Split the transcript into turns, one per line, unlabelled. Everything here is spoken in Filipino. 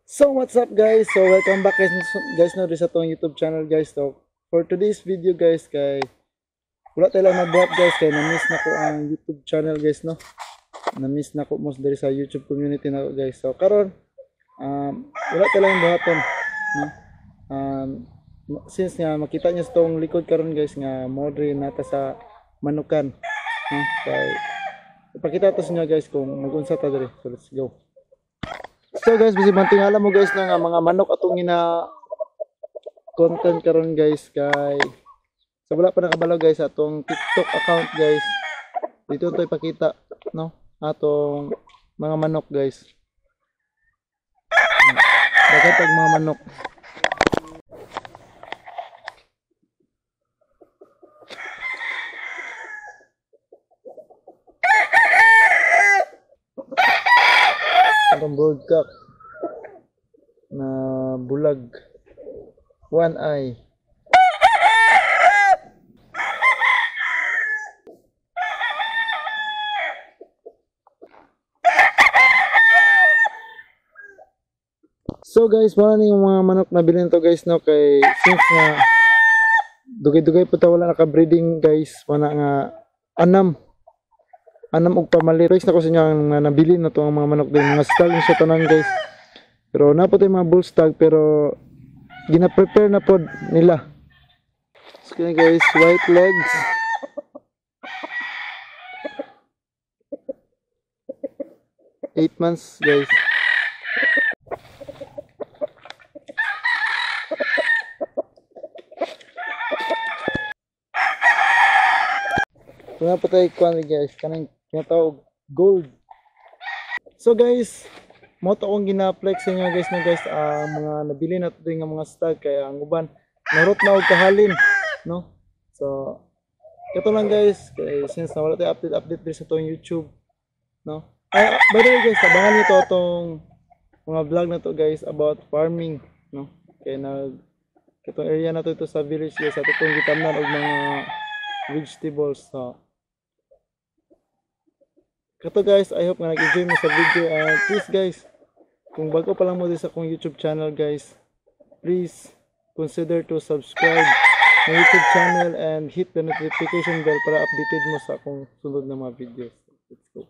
So what's up guys? So welcome back guys no sa tong YouTube channel guys. So for today's video guys kay wala tayo lang nabuhat guys kay na-miss na ko ang YouTube channel guys no. Na-miss na ko most diri sa YouTube community na ko guys. So karon wala tayo lang buhaton no. Since nga makita niyo tong likod karon guys nga modre nata sa Manukan no. Kay ipakita to sa inyo guys kung magunsa ta diri. So let's go. So guys, basi mantingala mo guys nga mga manok atong ina content karon guys kay sa wala pa nakabalo guys atong TikTok account guys. Dito to ipakita no atong mga manok guys. Dagat ang mga manok. Ang broadcock na bulag one eye. So guys, wala na yung mga manok na bilhin to guys no kay since nga dugay-dugay po ta wala naka-breeding guys, wala nga anam og pamalit. Rex na ko sa inyo ang nabili na to ang mga manok din. Mga stag na siya tanan guys. Pero napo tayo mga bull stag pero gina-prepare na po nila. So guys, white legs. Eight months guys. Kung po tayo kuwan guys, kanang tinatawag gold. So guys, mo to akong gina-flex sa inyo guys na guys ang mga nabili na to nga mga stag kaya ang uban narot na og kahalin no. So kato lang guys kay since na wala tayo update din sa tong YouTube no. Ay, by the way guys, abangan niyo to tong mga vlog na to guys about farming no. Kay nag katong area na to ito sa village guys ato tong gitamnan og mga vegetables so kato guys, I hope nga nag-enjoy mo sa video and please guys, kung bago pa lang mo din sa akong YouTube channel guys, please consider to subscribe my YouTube channel and hit the notification bell para updated mo sa akong sunod na mga videos. Let's go.